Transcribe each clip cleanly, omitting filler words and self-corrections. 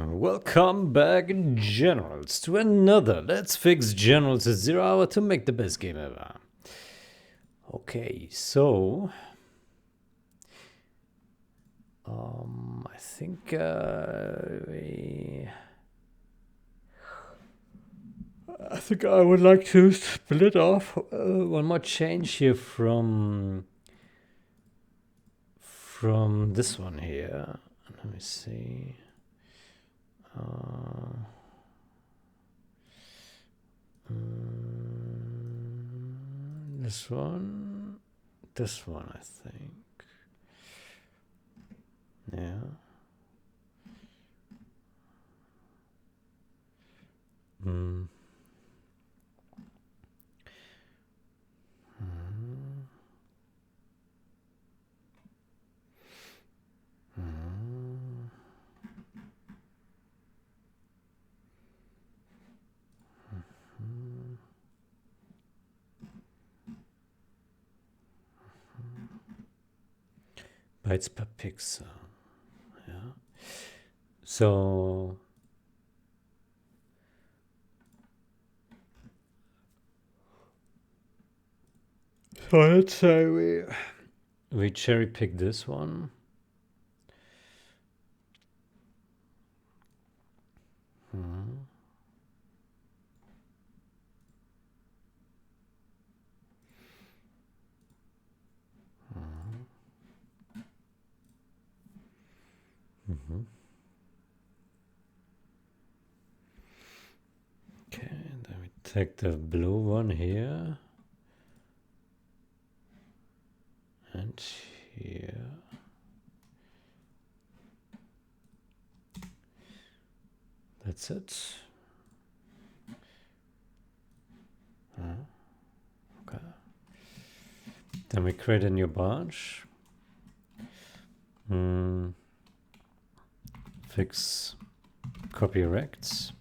Welcome back, Generals, to another Let's Fix Generals at 0 hour to make the best game ever. Okay, so I think I would like to split off one more change here from this one here. Let me see. This one, I think. Yeah. Bytes per pixel. Yeah. So let's say we cherry pick this one. Okay, then we take the blue one here and here. That's it. Okay. Then we create a new branch. Fix copy rects.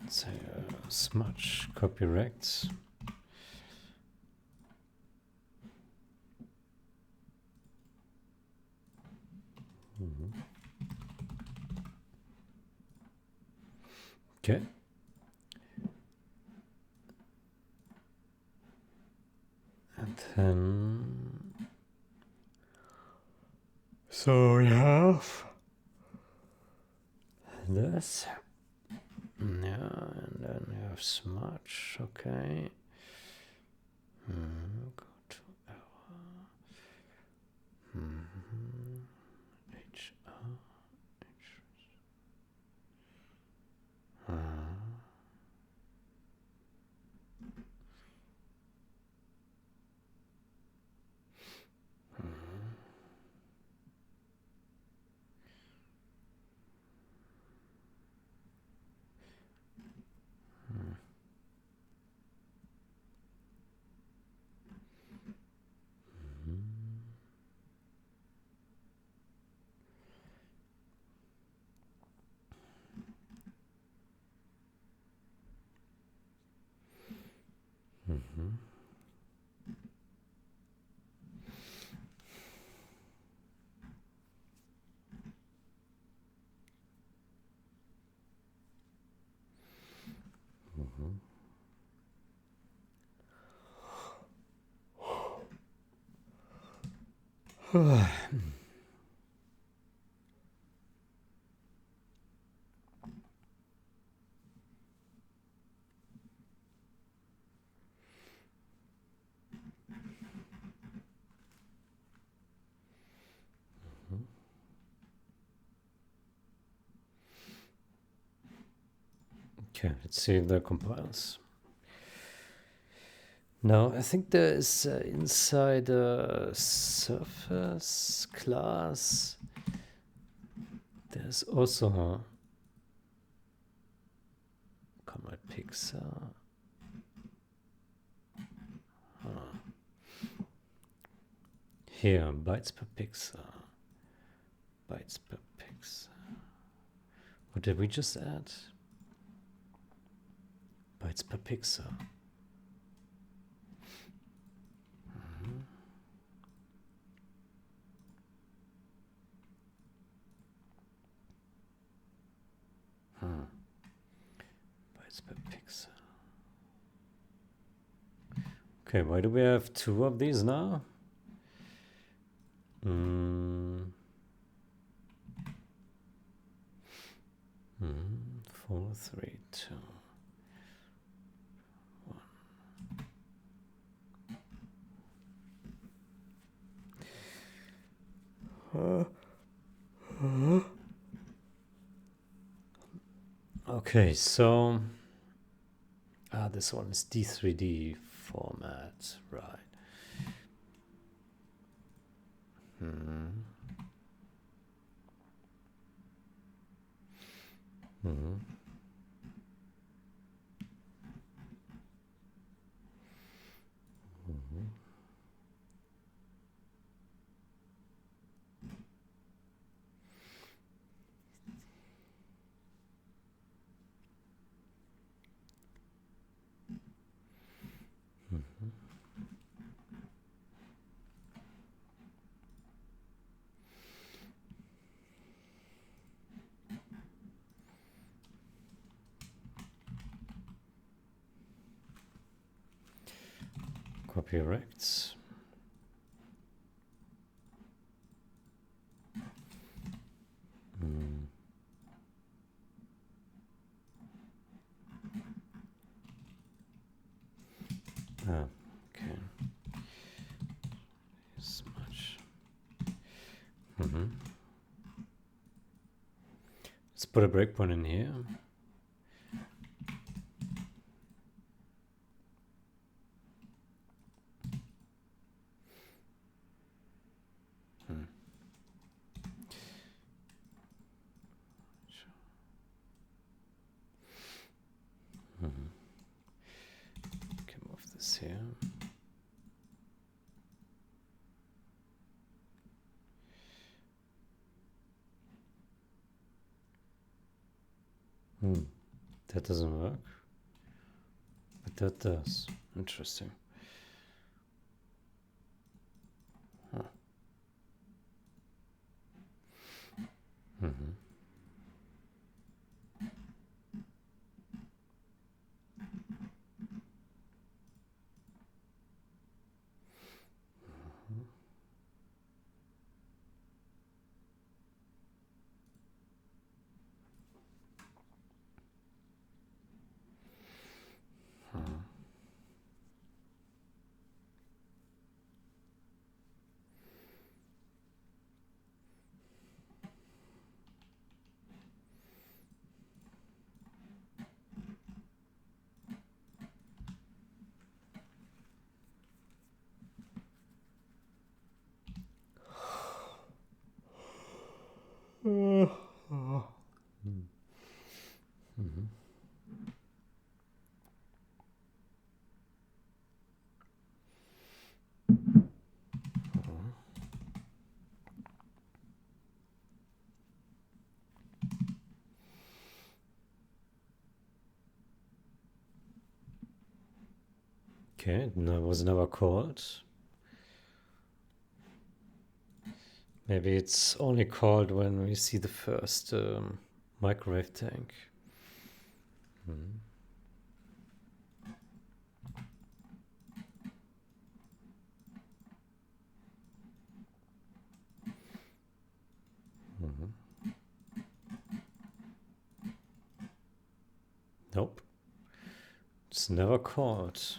Say smudge copy rects. Okay. And then so we have this. Yeah, and then we have smudge. Okay. Go to our Okay, let's see if that compiles. Now, I think there is inside a surface class, there's also a comma pixel. Here, bytes per pixel. Bytes per pixel. What did we just add? Bytes per pixel. Bytes per pixel. Okay, why do we have 2 of these now? 4, 3, 2, 1. Okay, so this one is D3D format, right? Copy rects. Okay. Smudge. Let's put a breakpoint in here. Okay, move this here. That doesn't work, but that does. Interesting. Huh. Okay, no, it was never called. Maybe it's only called when we see the first microwave tank. Nope. It's never called.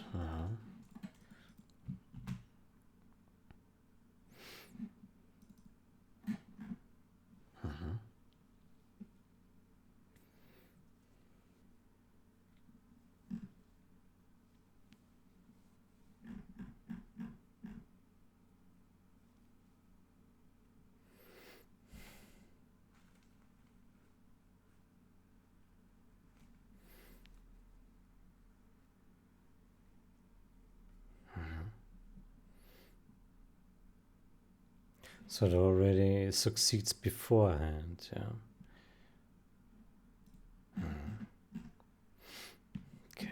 So it already succeeds beforehand, yeah. Okay.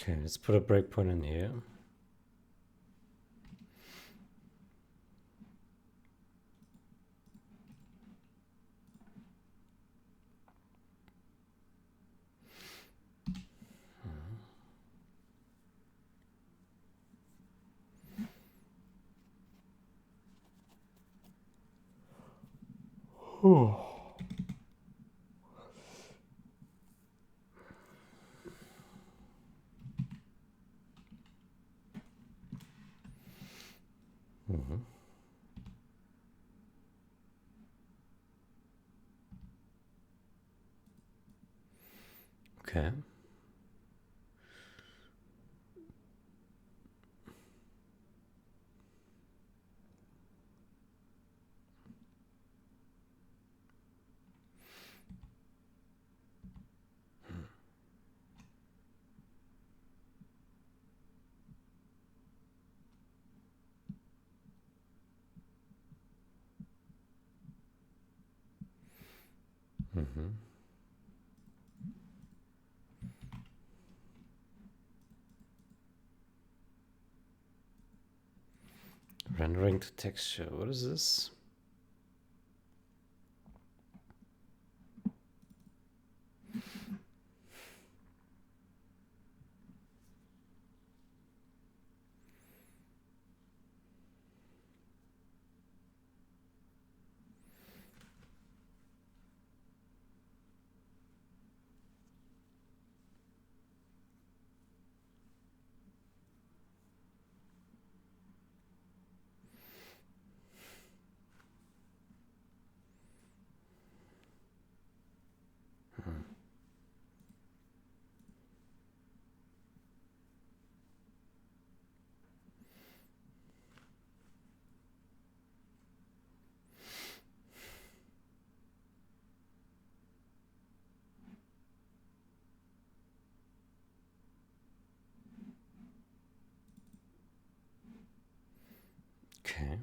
Okay, let's put a breakpoint in here. Okay. Rendering to texture. What is this? Okay.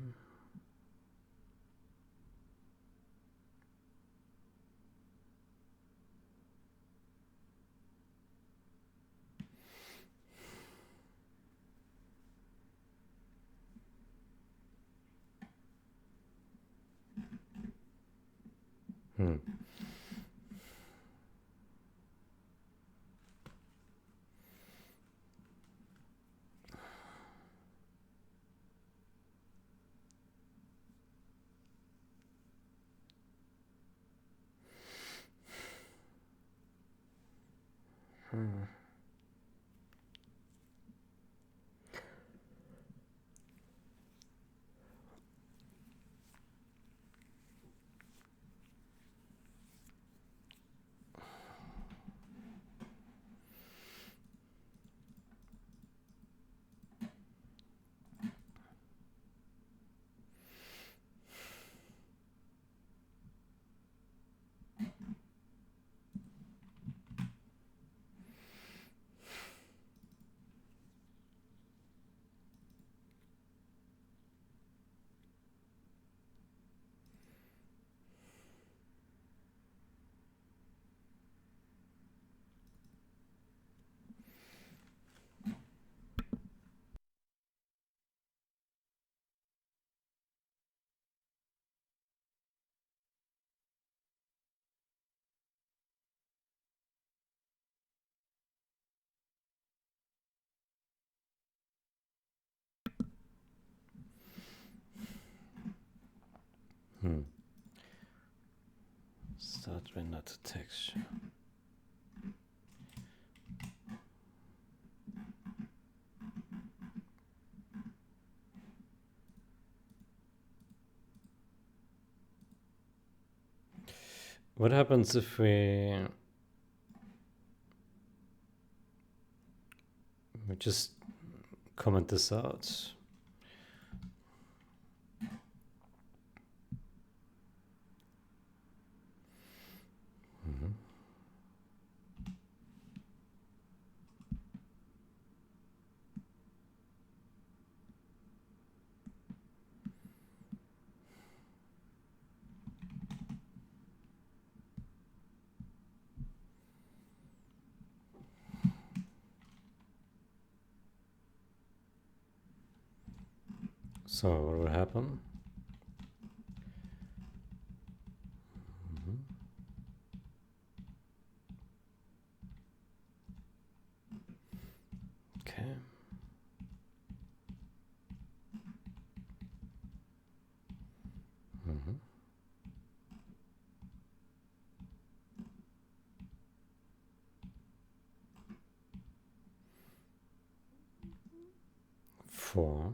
Start render to texture. What happens if we just comment this out? So what will happen? Okay. Mm-hmm. 4.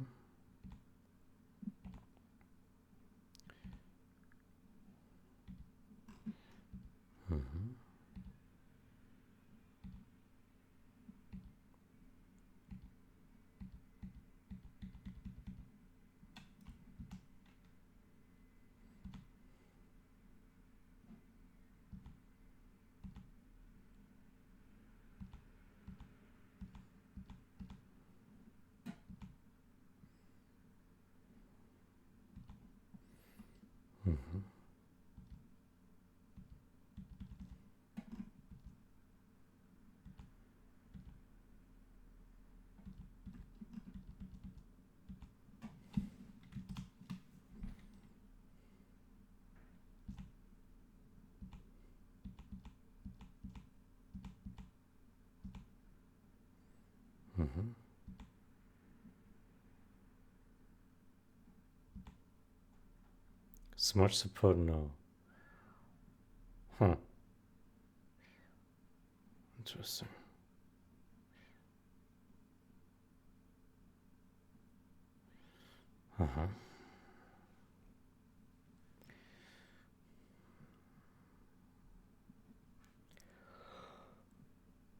Mm-hmm. 'Smudge support? No. Huh. Interesting. Uh-huh.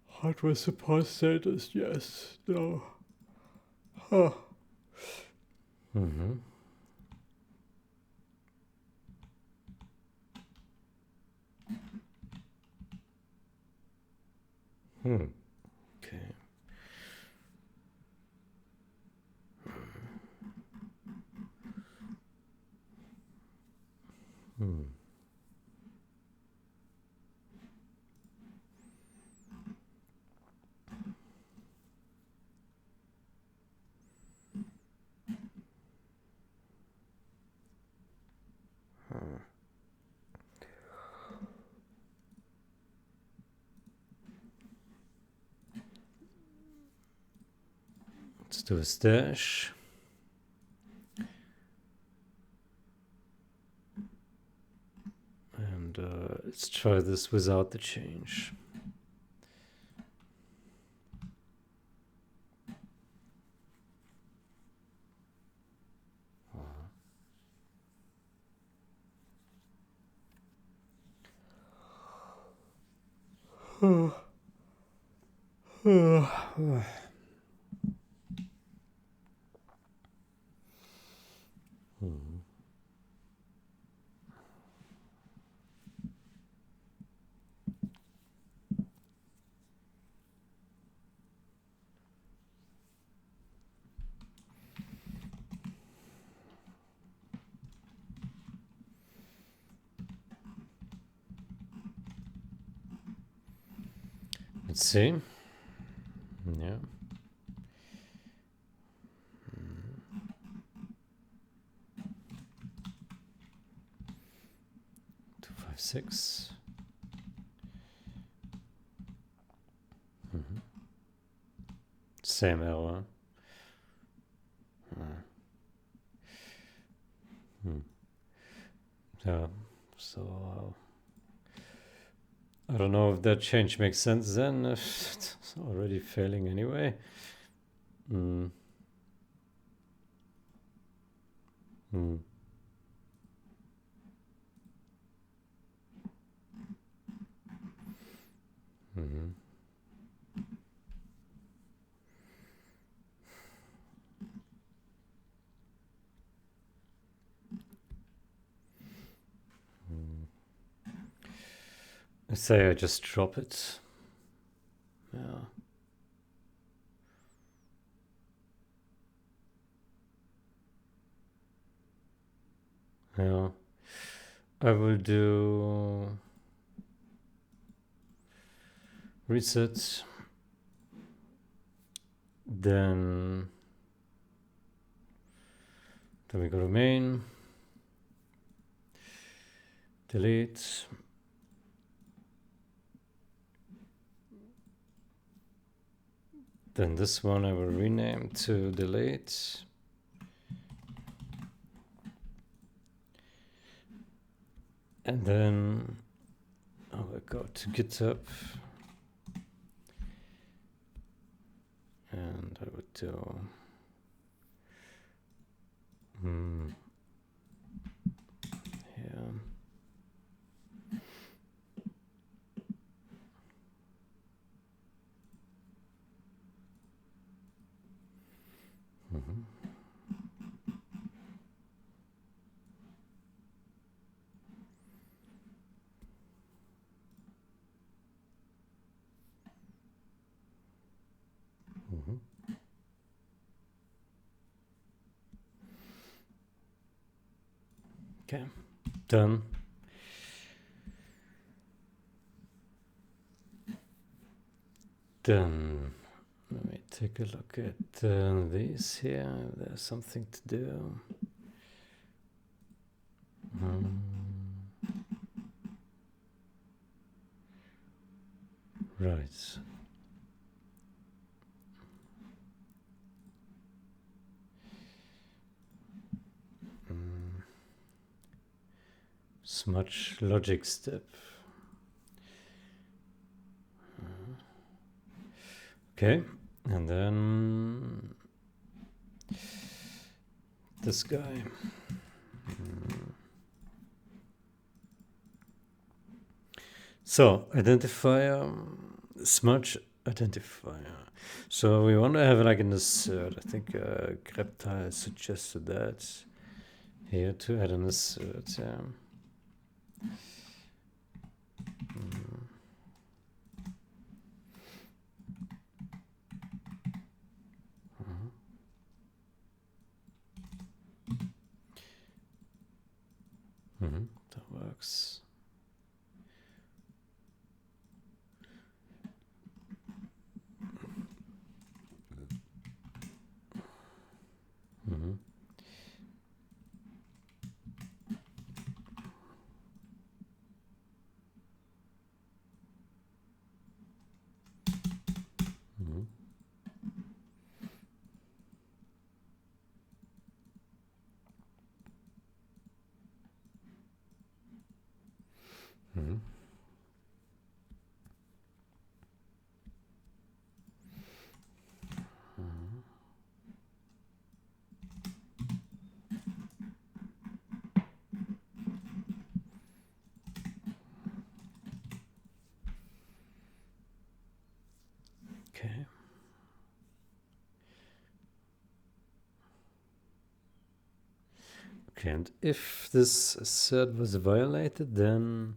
Hardware support status, yes. No. Huh. Mm-hmm. Hmm. Okay. Hmm. Let's do a stash. And let's try this without the change. Let's see. Yeah. 2, 5, 6. Same error. Yeah. So I don't know if that change makes sense then. If it's already failing anyway. Hmm. Hmm. Mm-hmm. I say I just drop it. Yeah. Yeah. I will do reset. Then Then we go to main, delete. Then this one I will rename to delete. And then I will go to GitHub. And I would do here. Okay, done. Then let me take a look at these here. There's something to do. Right. Smudge logic step. Okay, and then this guy. So identifier, smudge identifier. So we want to have it like an assert. I think Greptile suggested that here to add an assert. Yeah. That works. Okay. Okay, and if this assert was violated, then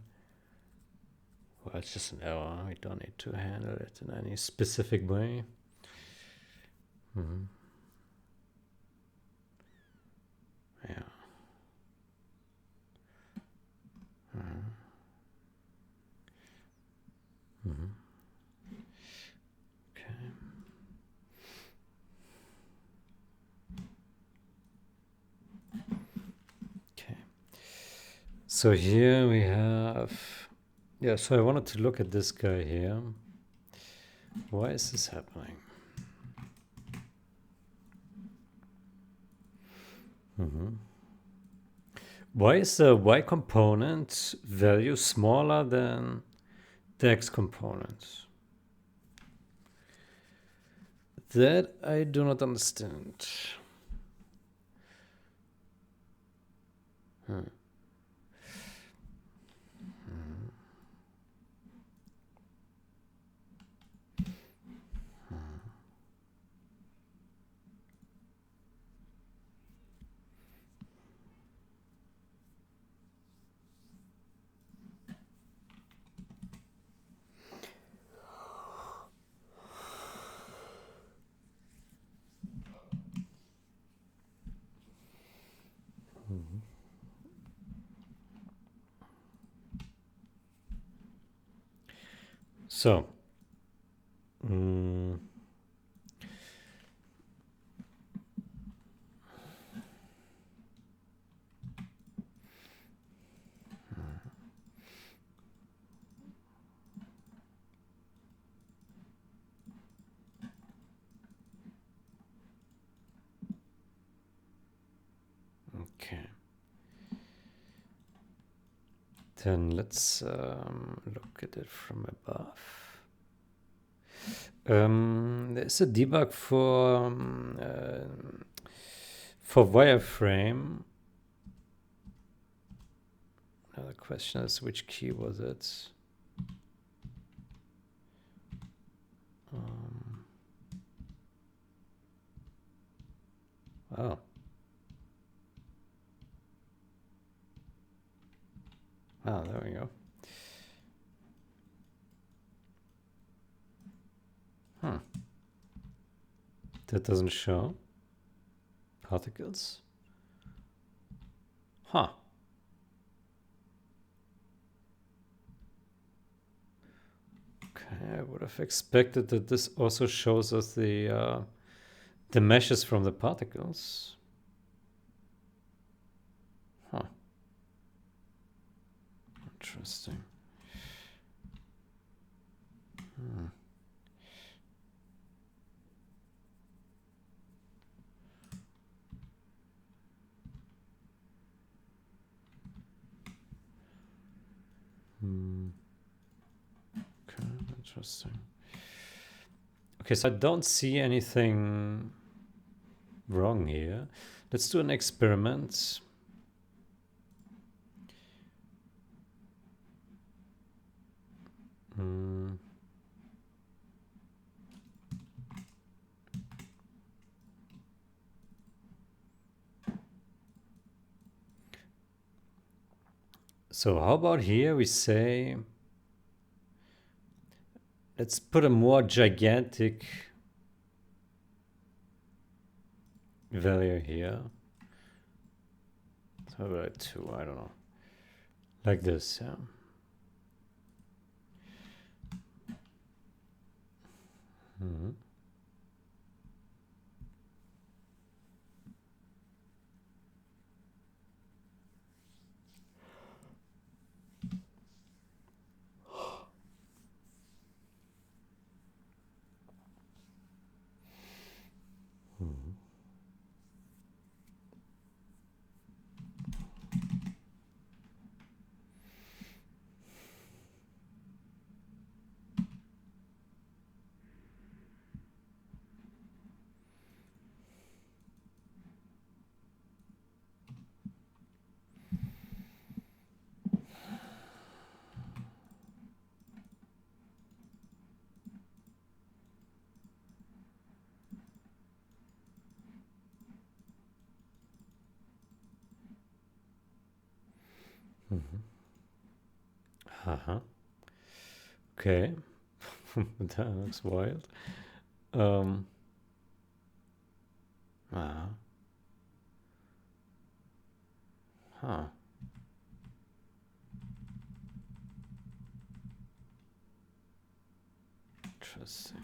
well, it's just an error. We don't need to handle it in any specific way. Yeah. Okay. Okay. So here we have, yeah, so I wanted to look at this guy here. Why is this happening? Why is the Y component value smaller than the X component? That I do not understand. So, Then let's look at it from above. There's a debug for wireframe. Now the question is, which key was it? Oh. Ah, there we go. That doesn't show particles. Huh. Okay, I would have expected that this also shows us the meshes from the particles. Huh. Interesting. Okay, interesting. Okay, so I don't see anything wrong here. Let's do an experiment. So how about here we say, let's put a more gigantic value here. How about 2? I don't know. Like this, yeah. Okay. That looks wild. Huh. Interesting.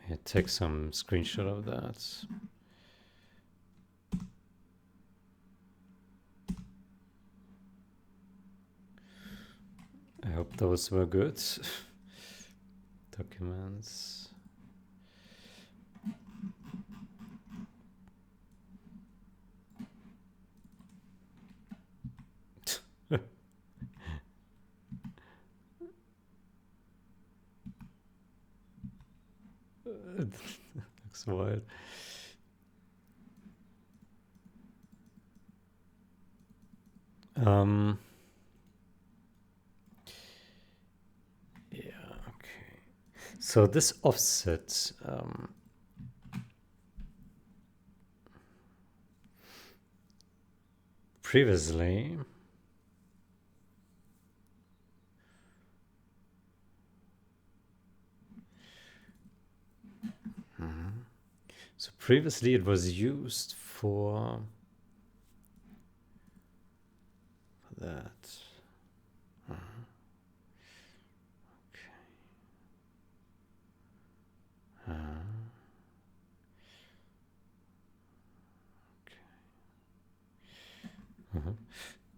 Here, take some screenshot of that. I hope those were good. Documents. Looks wild. Yeah, okay. So this offset, previously previously it was used for that.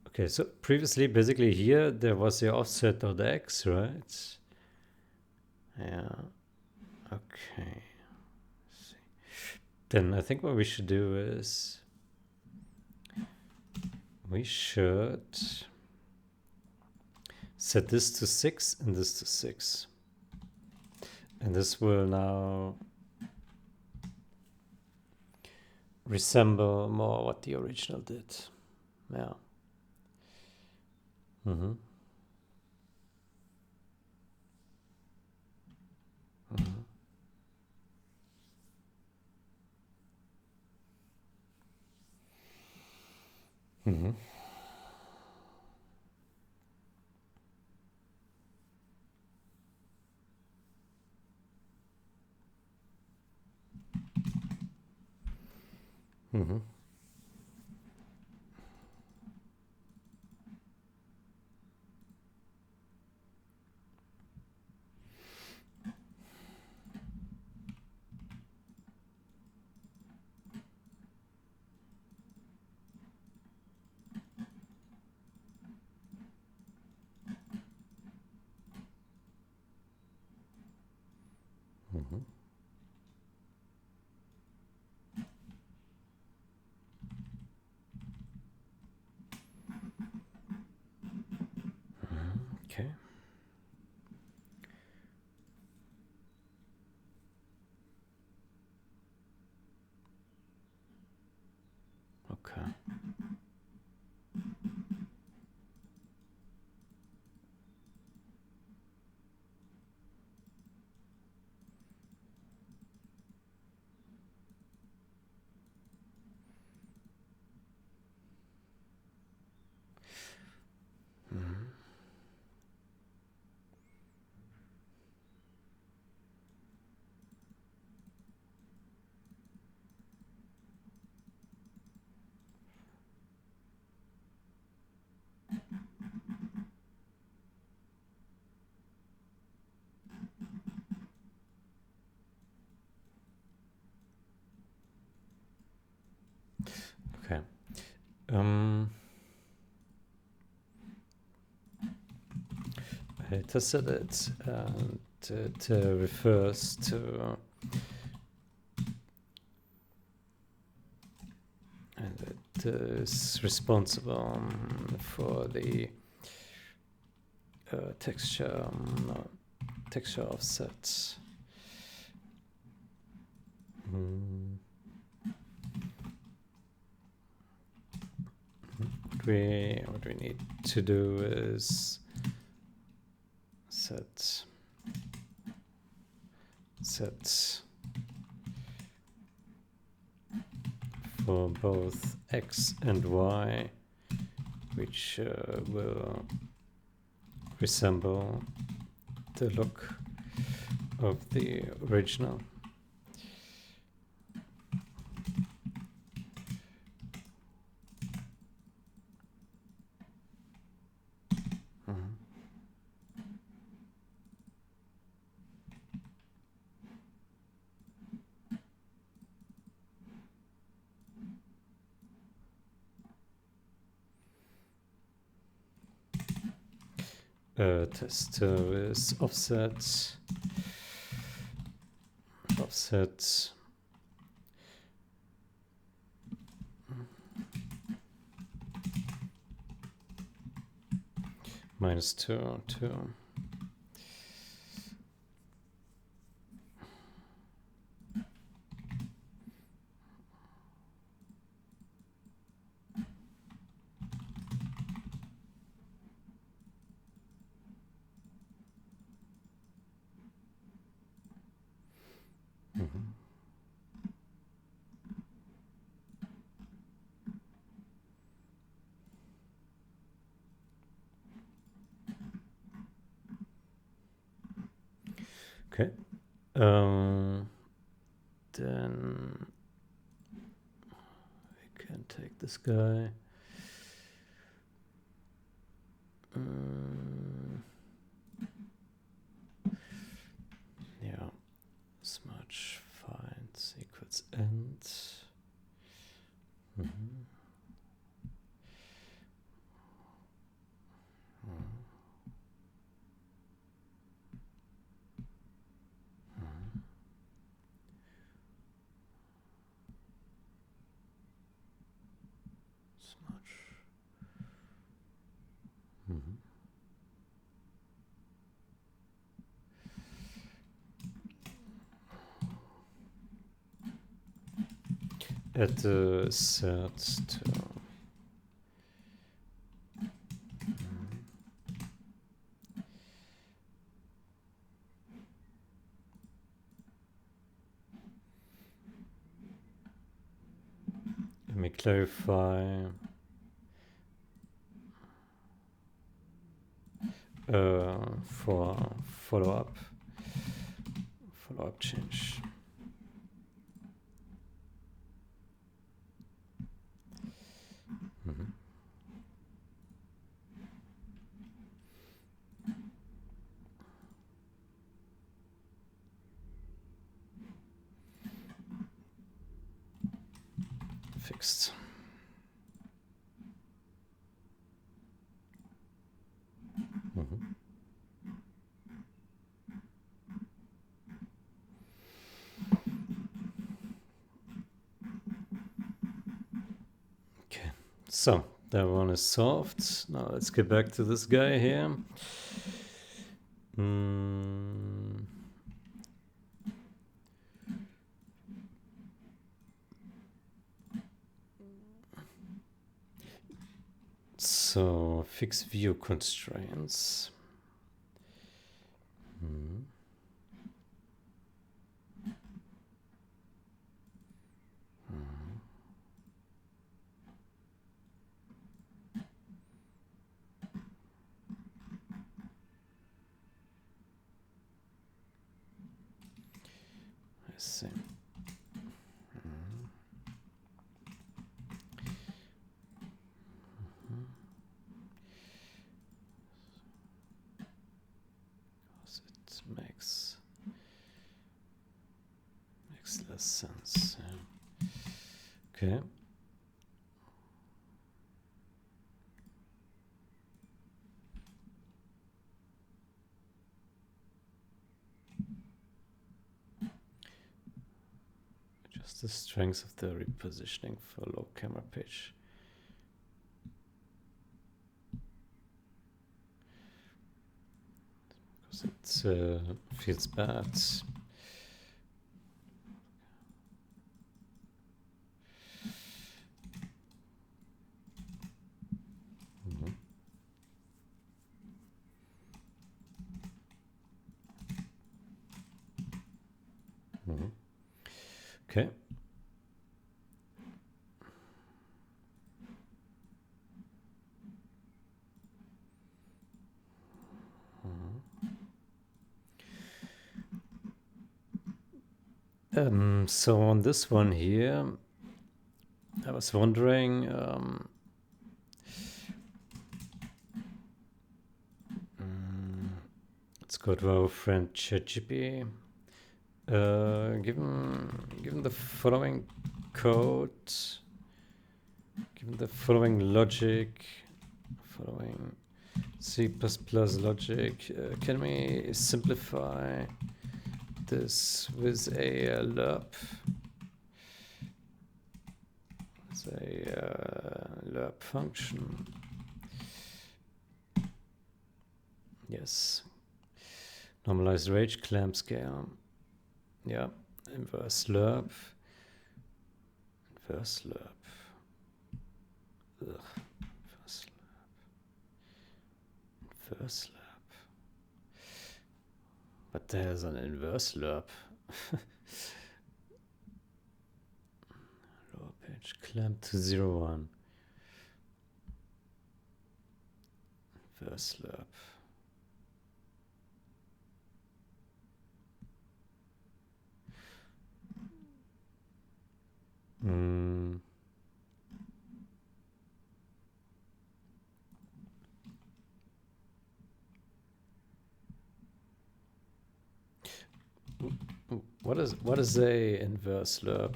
Okay, so previously, basically here, there was the offset.x, right? Yeah, okay. Let's see. Then I think what we should do is we should set this to 6 and this to 6. And this will now resemble more what the original did. Yeah. Mm-hmm. Mm-hmm. Mm-hmm. Mm-hmm. Mm-hmm. Okay. Okay. Mm-hmm. Okay. I tested it and it refers to and it is responsible for the texture offset. What we need to do is set for both x and y, which will resemble the look of the original. Test 2 is offset -2. Okay. Then we can take this guy. Yeah. Smudge finds equals end. Smudge. At the third term. Let me clarify. For follow-up change. Fixed. Okay, so that one is solved. Now let's get back to this guy here. So fix view constraints. I see. It makes less sense. Yeah. Okay. Just the strength of the repositioning for low camera pitch. Because it feels bad. Okay. So on this one here, I was wondering, let's go to our friend ChatGPT. Given the following code, given the following logic, following C++ logic, can we simplify this with a lerp? With a lerp function. Yes. Normalized range clamp scale. Yeah. Inverse lerp. Inverse lerp. Ugh. Inverse lerp. Inverse lerp. But there's an inverse lerp. Lower page clamp to 0, 1. Inverse lerp. what is a inverse lerp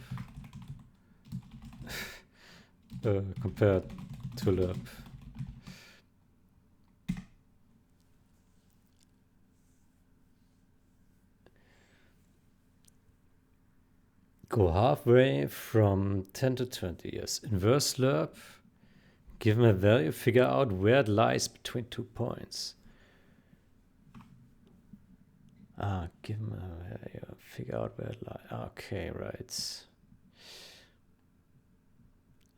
compared to lerp? Go halfway from 10 to 20. Yes, inverse lerp. Give him a value. Figure out where it lies between 2 points. Give him a value. Figure out where it lies. Okay, right.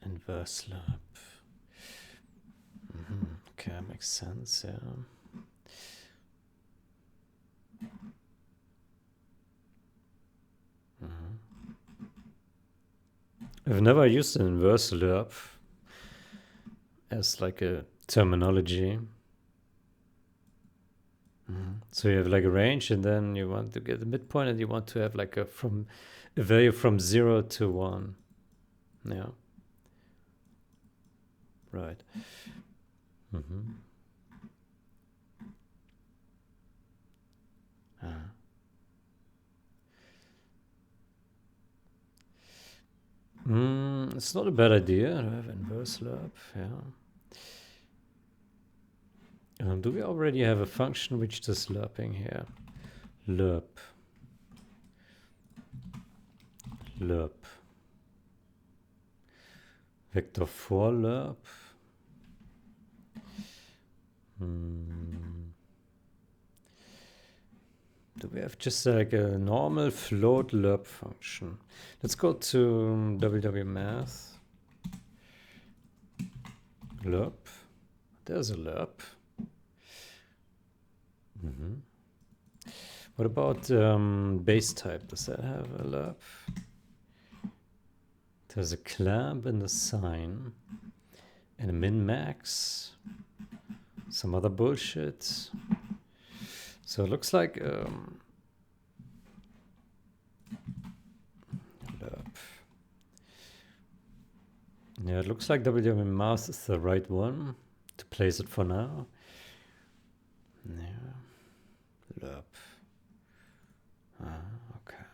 Inverse lerp. Okay, that makes sense, yeah. I've never used an inverse lerp as like a terminology. So you have like a range, and then you want to get the midpoint, and you want to have like a value from 0 to 1. Yeah. Right. It's not a bad idea to have inverse lerp, yeah. Do we already have a function which does lerping here? Lerp. Vector for lerp. Do we have just like a normal float lerp function? Let's go to wwmath. Lerp. There's a lerp. What about base type? Does that have a lerp? There's a clamp and a sign and a min-max. Some other bullshit. So it looks like lerp. Yeah, it looks like wwmath is the right one to place it for now. Yeah. Lerp. Okay.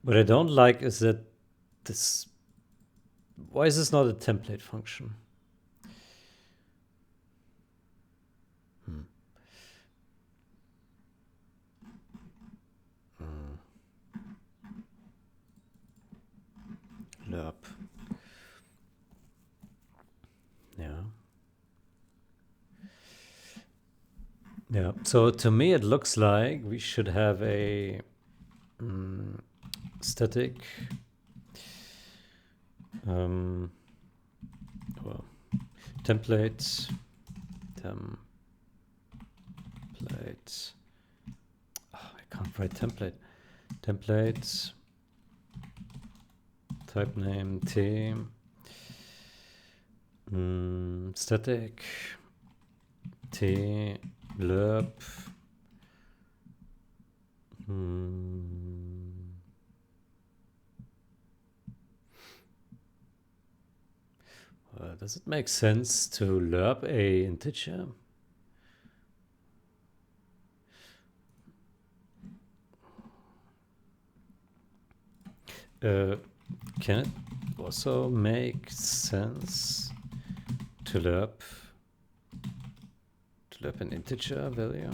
What I don't like is that this. Why is this not a template function? Lerp. Yeah. Yeah. So to me, it looks like we should have a static well, template I can't write template type name t static t lerp does it make sense to lerp a integer? Can it also make sense to lerp an integer value?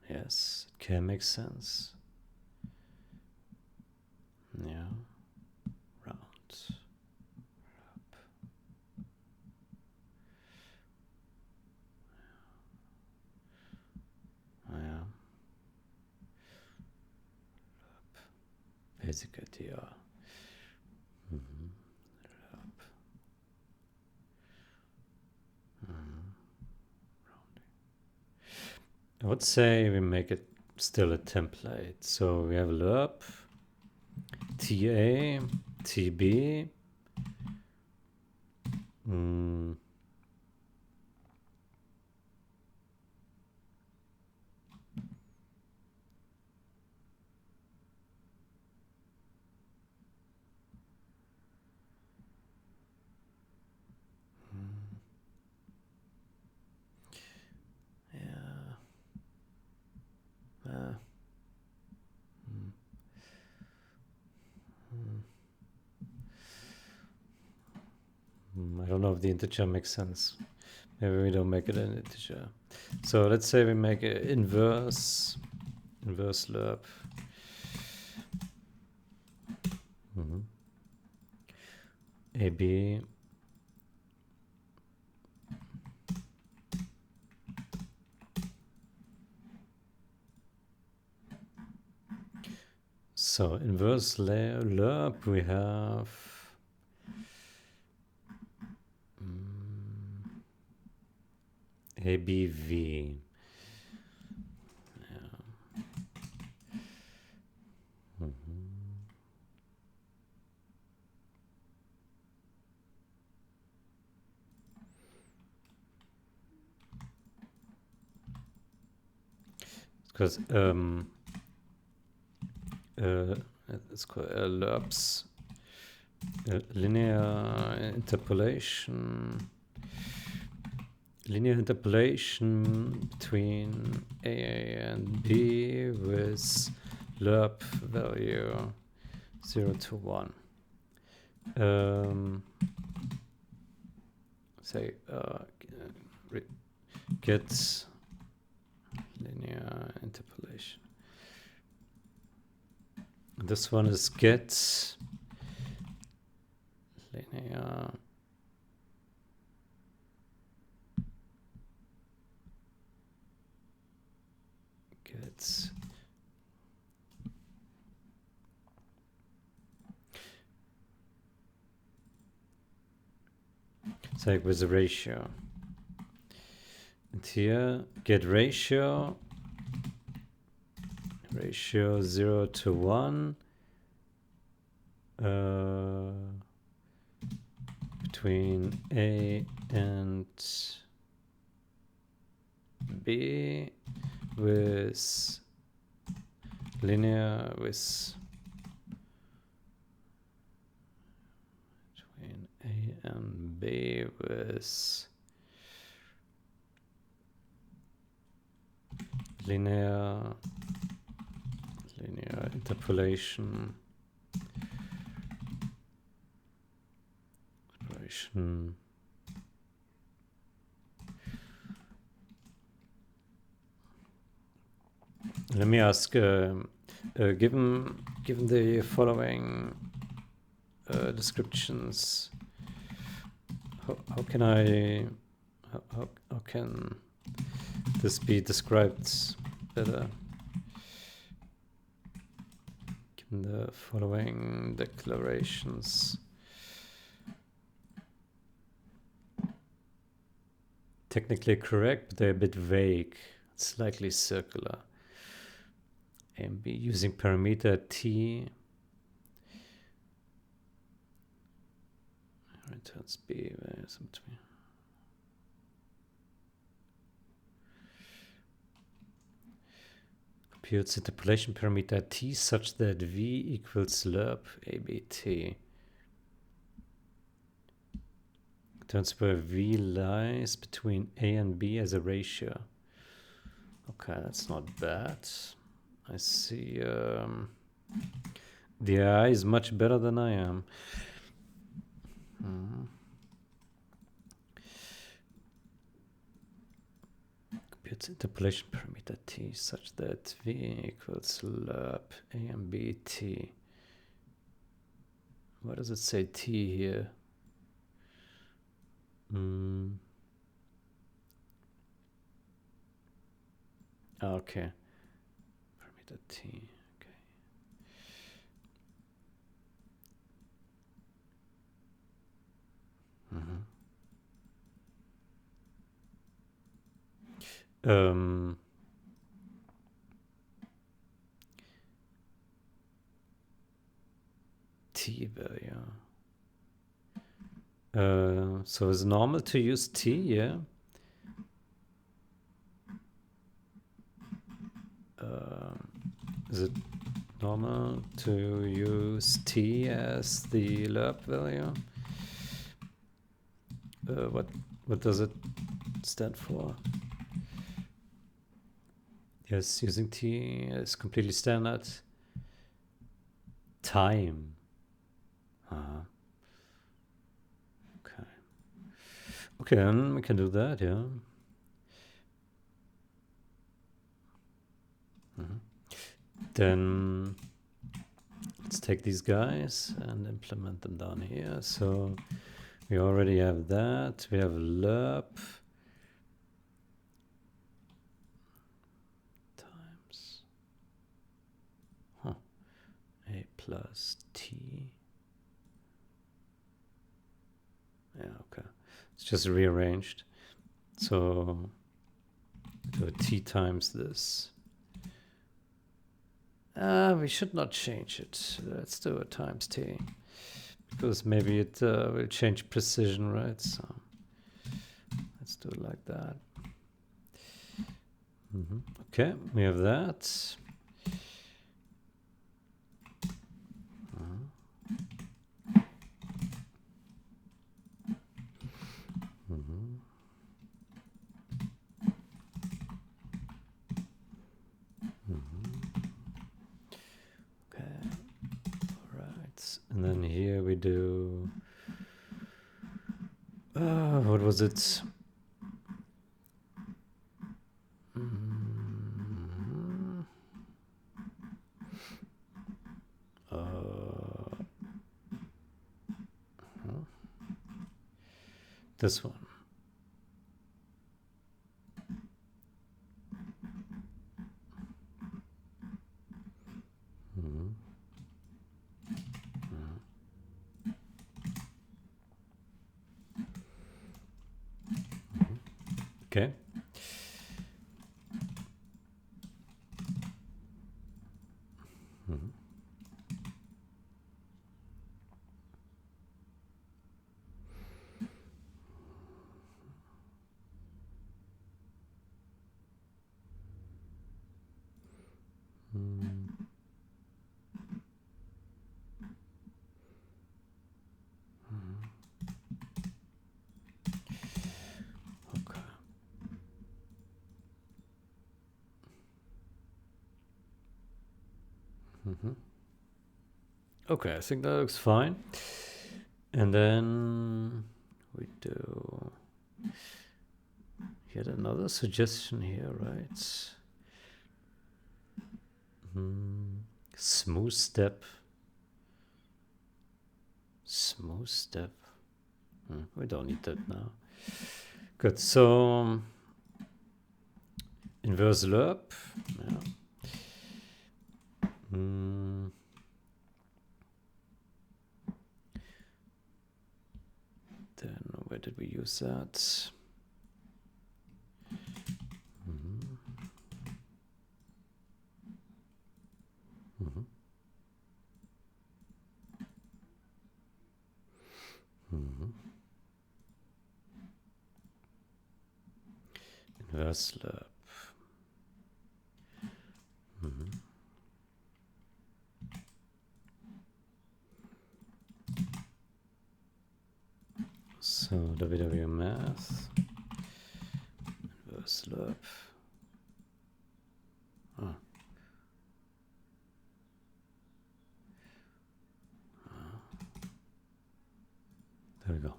Yes, it can make sense. Yeah. Round. Yeah. basic idea. I would say we make it still a template. So we have lerp, TA, TB. I don't know if the integer makes sense. Maybe we don't make it an integer. So let's say we make an inverse lerp. AB so inverse lerp we have ABV. Because it's called lerps, linear interpolation between A and B with lerp value 0 to 1. Say get linear interpolation. This one is get linear get it's like with a ratio. And here get ratio 0 to 1 between A and B with linear with between A and B with linear interpolation Let me ask, given the following descriptions, how can this be described better? Given the following declarations. Technically correct, but they're a bit vague. It's slightly circular. A and B using parameter T returns B. Computes interpolation parameter T such that V equals lerp ABT. Turns where V lies between A and B as a ratio. Okay, that's not bad. I see the AI is much better than I am. Computes interpolation parameter T such that V equals lerp A and B T. Why does it say T here? Okay. Parameter T. Okay. T value. So is it normal to use T? Yeah. Is it normal to use T as the lerp value? What does it stand for? Yes, using T is completely standard. Time. Okay. Okay, then we can do that, yeah. Then let's take these guys and implement them down here. So we already have that. We have lerp times a plus t. Yeah, okay. It's just rearranged. So do a t times this. We should not change it. Let's do it times t. Because maybe it will change precision, right? So let's do it like that. Okay, we have that. Okay, all right. And then here we do. What was it? This one. Okay. Okay. Okay, I think that looks fine. And then we do yet another suggestion here, right? Smooth step. Smooth step. We don't need that now. Good. So inverse lerp. Yeah. Then where did we use that? Inverse lerp. So www math. Inverse lerp. There we go.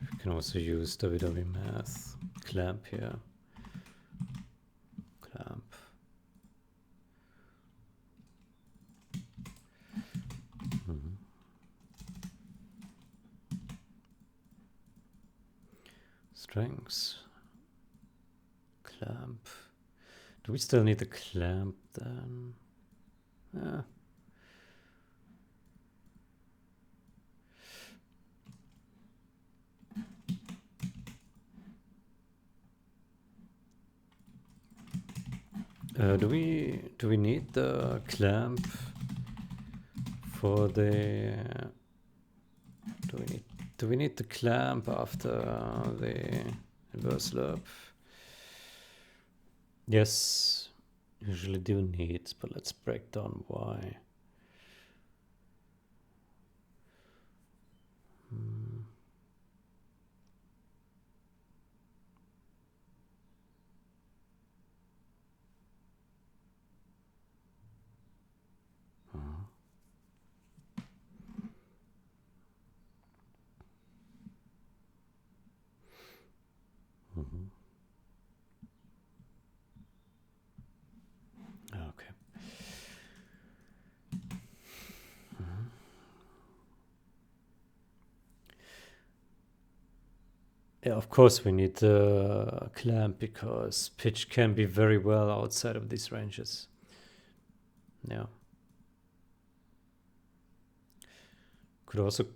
You can also use www math clamp here. Clamp. Strings. Clamp. Do we still need the clamp then? Yeah. Do we need the clamp for the do we need the clamp after the inverse loop? Yes, usually do need, but let's break down why. Okay. Yeah, of course we need the clamp because pitch can be very well outside of these ranges. Yeah. Could also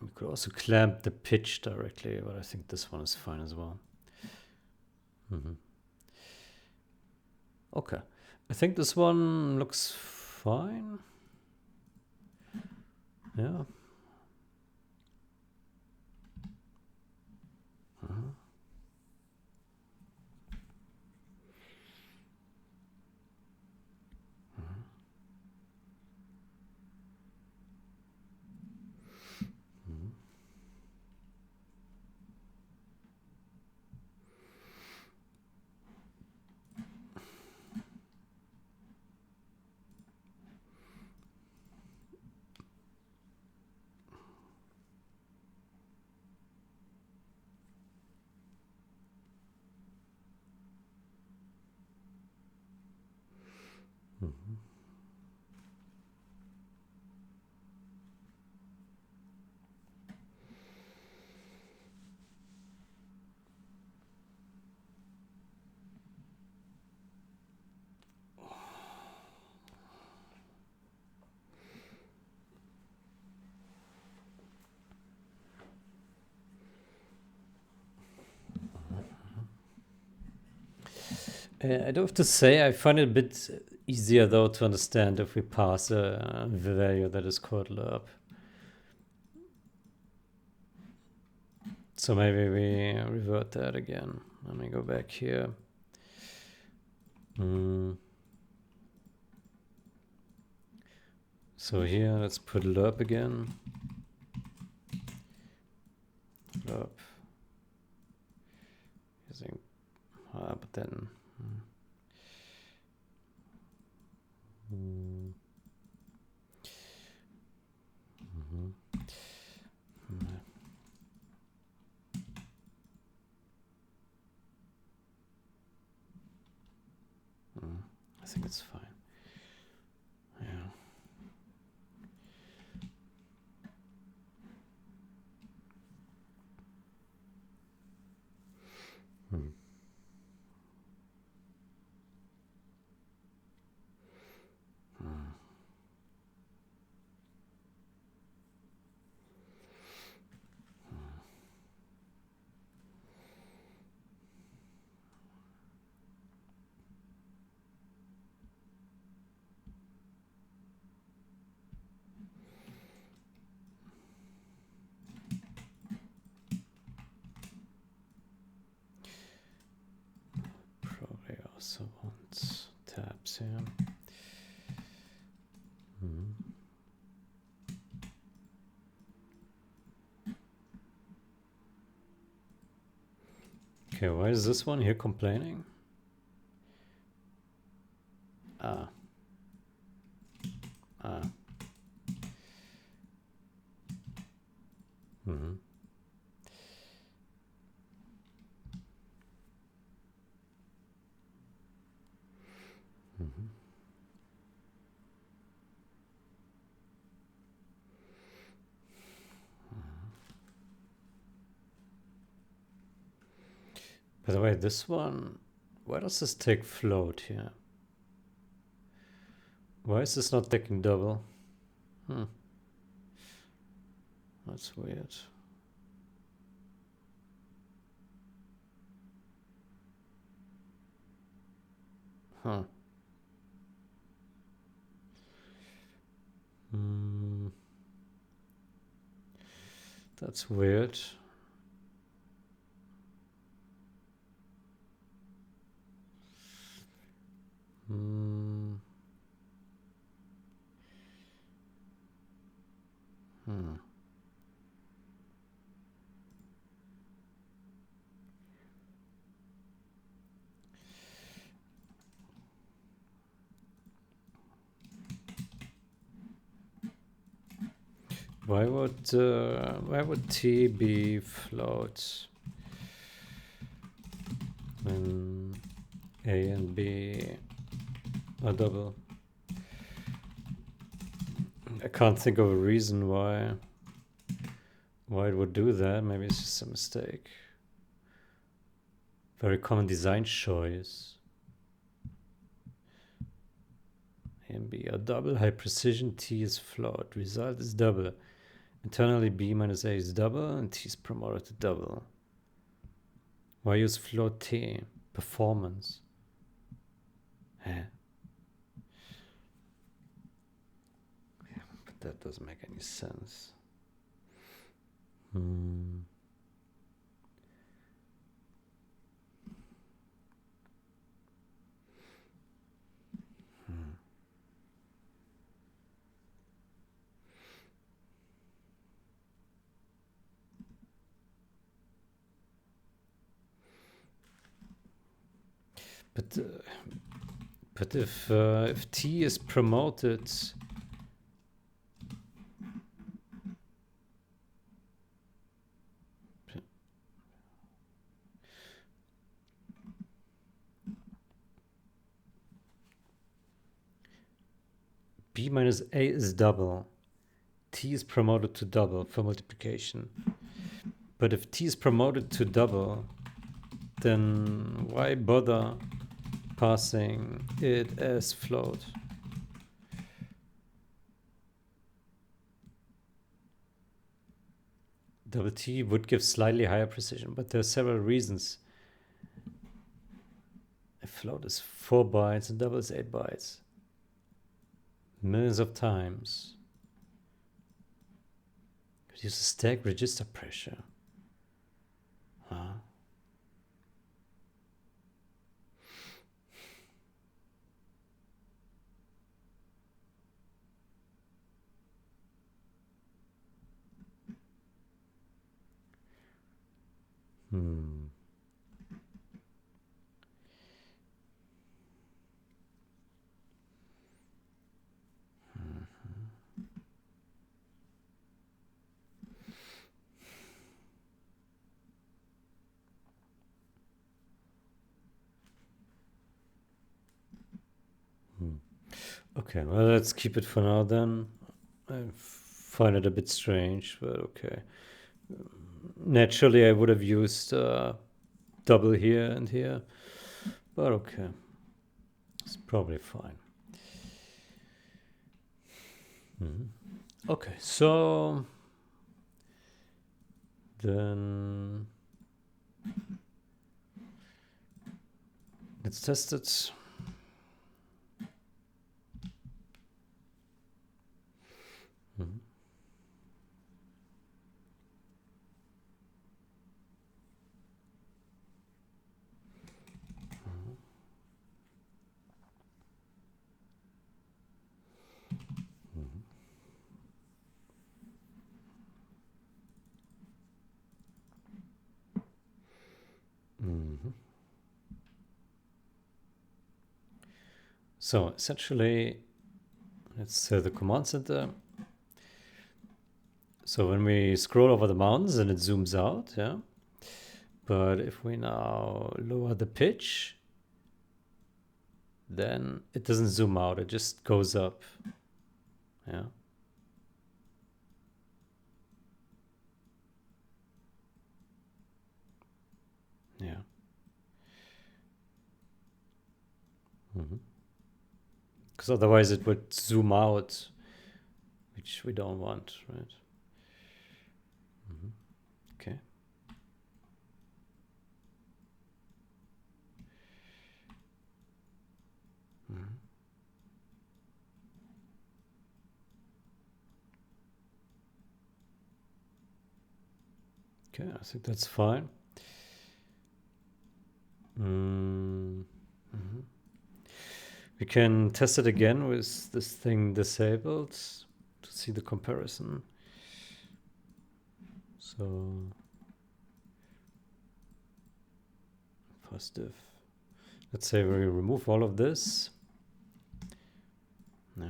we could also clamp the pitch directly, but I think this one is fine as well. Okay. I think this one looks fine. Yeah. I do have to say, I find it a bit easier though to understand if we pass a value that is called lerp. So maybe we revert that again. Let me go back here. So here, let's put lerp again. Lerp. Using, but then. I think it's fine. Yeah. Probably also want tabs here. Okay, why is this one here complaining? Ah. By the way, this one, why does this take float here? Why is this not taking double? That's weird. Huh. That's weird. Why would T be float when A and B are double? I can't think of a reason why it would do that. Maybe it's just a mistake. Very common design choice. A and B are double. High precision. T is float. Result is double. Internally B minus A is double and T is promoted to double. Why use float T? Performance. But that doesn't make any sense. But if T is promoted, B minus A is double. T is promoted to double for multiplication. But if T is promoted to double, then why bother passing it as float? Double T would give slightly higher precision, but there are several reasons. A float is 4 bytes and double is 8 bytes. Millions of times. Could use a stack register pressure. Huh? Okay, well, let's keep it for now then. I find it a bit strange, but okay. Naturally, I would have used double here and here, but okay. It's probably fine. Okay, so then let's test it. So essentially, let's say the command center. So when we scroll over the mountains and it zooms out, yeah. But if we now lower the pitch, then it doesn't zoom out, it just goes up. Yeah. Yeah. because otherwise it would zoom out, which we don't want, right? Okay. Okay, I think that's fine. We can test it again with this thing disabled to see the comparison. So positive. Let's say we remove all of this. No.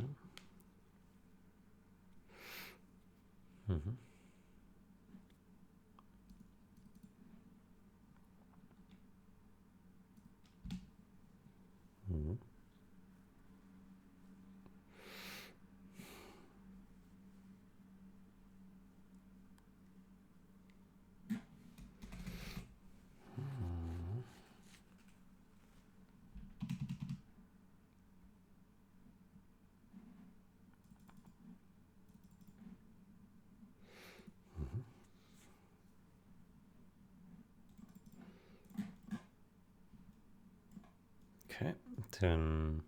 Okay, then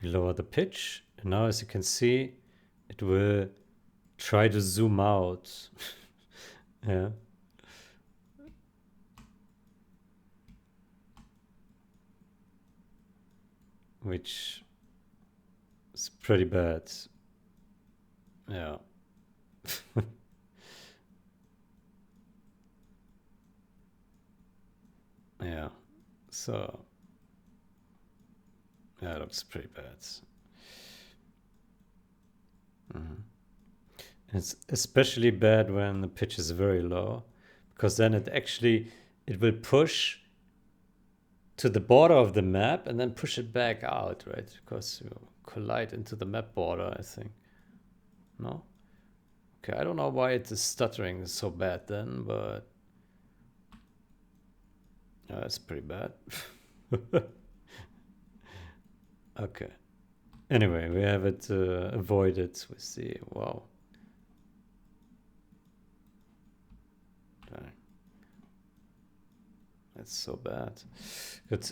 we lower the pitch, and now as you can see, it will try to zoom out. Yeah. Which is pretty bad. Yeah. Yeah. So yeah, it looks pretty bad. It's especially bad when the pitch is very low, because then it will push to the border of the map and then push it back out, right? Because you collide into the map border, I think. No? Okay, I don't know why it is stuttering so bad then, but it's pretty bad. Okay. Anyway, we have it avoided with the wow. Dang. That's so bad. Good.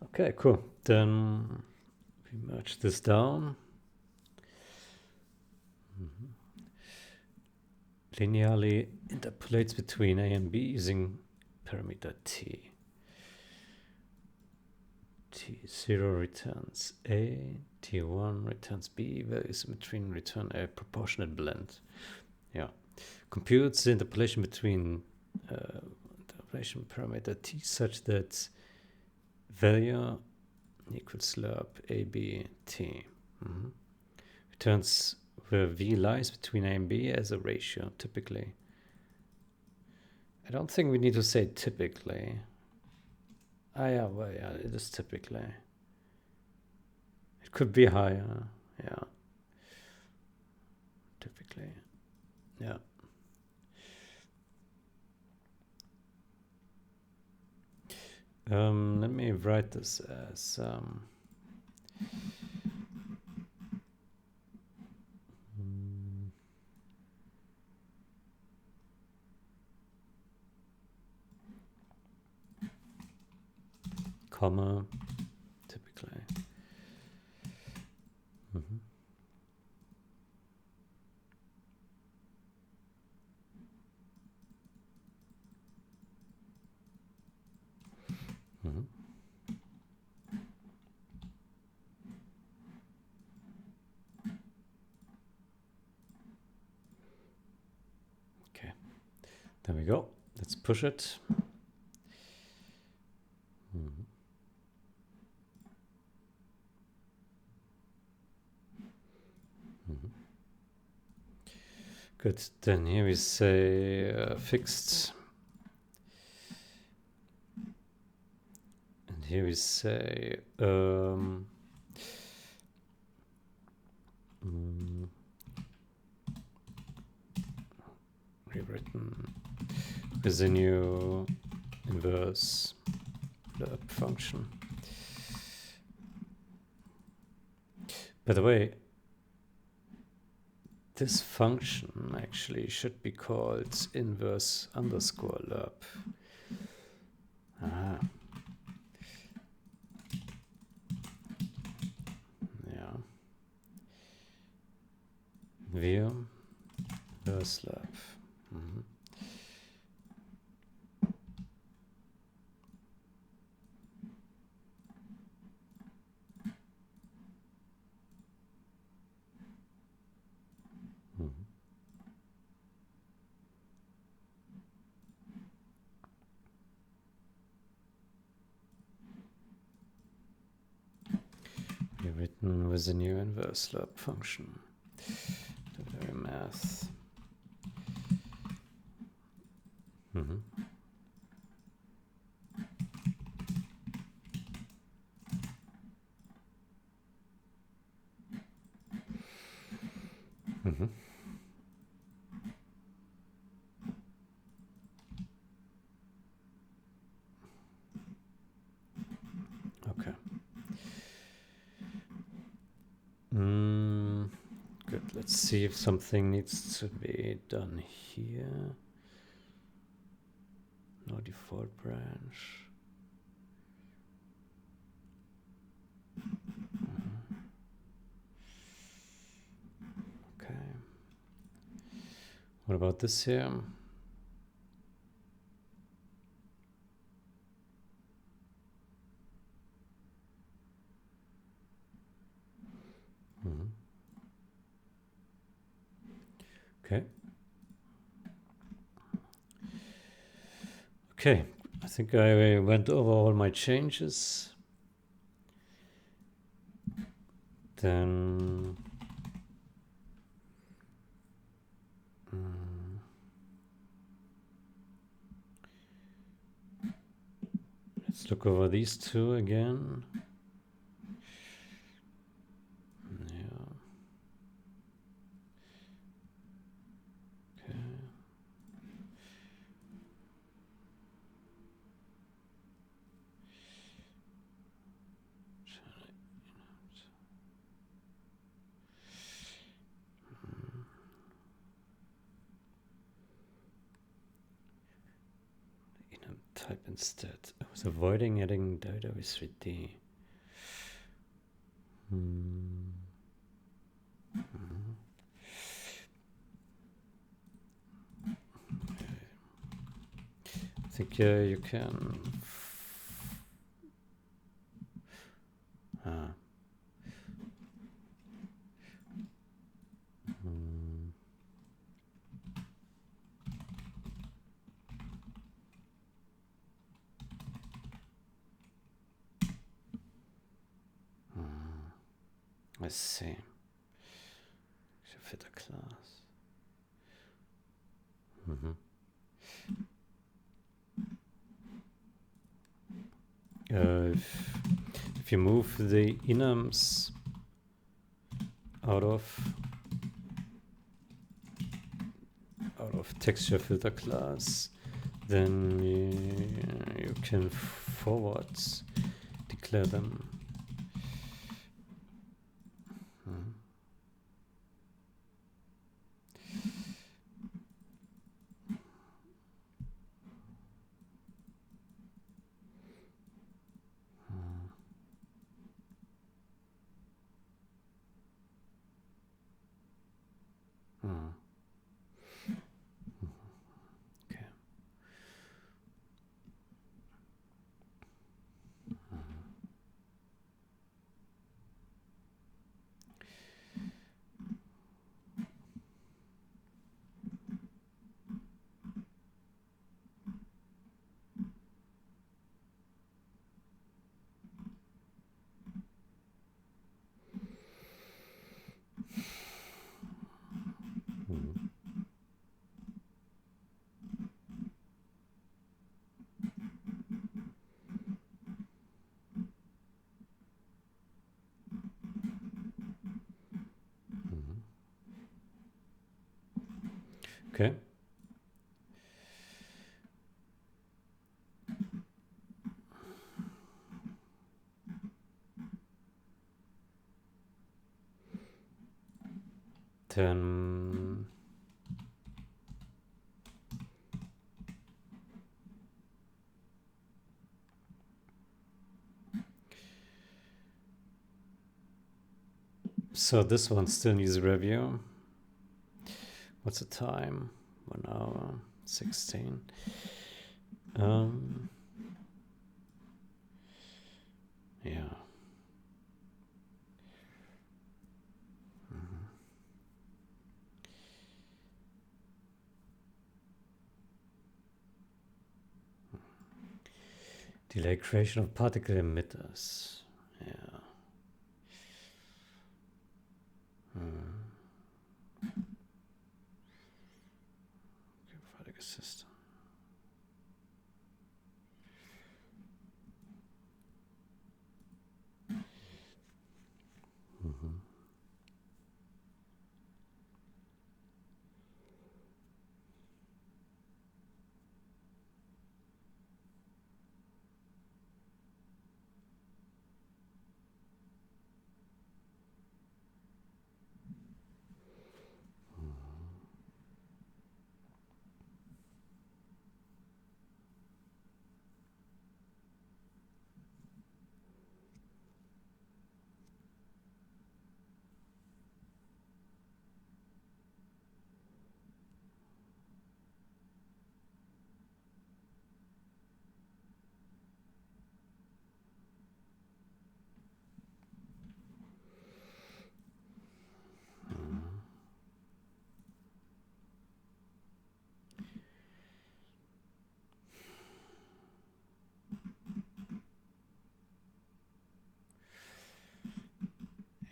Okay, cool. Then we merge this down. Linearly interpolates between A and B using parameter T. T0 returns A, T1 returns B, values in between return a proportionate blend. Yeah. Computes the interpolation between interpolation parameter T such that value equals slurp A, B, T. Returns where V lies between A and B as a ratio, typically. I don't think we need to say typically. Yeah, well, yeah, it is typically. It could be higher, yeah. Typically, yeah. Let me write this as comma, typically. Okay, there we go. Let's push it. Good, then here we say fixed. And here we say rewritten with a new inverse lerp function. By the way, this function actually should be called inverse underscore lerp. Ah. Yeah. Wir inverse lerp. Mhm. Written with a new inverse lerp function. The very math. Mm-hmm. Mm-hmm. Okay. Good. Let's see if something needs to be done here. No default branch. Okay. What about this here? Okay. Okay, I think I went over all my changes. Then let's look over these two again. Yeah. Okay. Type instead. I was avoiding adding data with 3D. I think you can. I see. Should fit a class. If you move the enums out of texture filter class, then you can forward declare them. Okay. Okay. Then so this one still needs a review. What's the time? 1 hour 16. Yeah. Delay creation of particle emitters. Yeah. Particle system.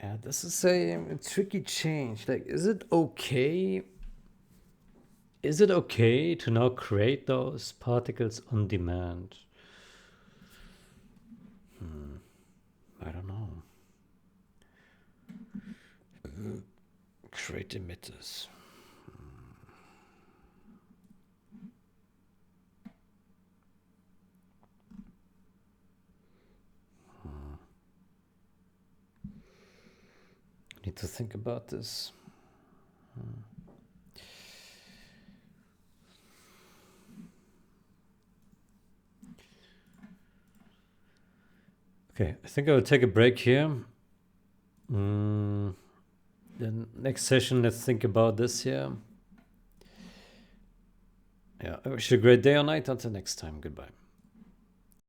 Yeah, this is a tricky change. Like, is it okay? Is it okay to now create those particles on demand? I don't know. Create emitters. Need to think about this. Okay, I think I will take a break here. Then next session, let's think about this here. Yeah, I wish you a great day or night. Until next time, goodbye.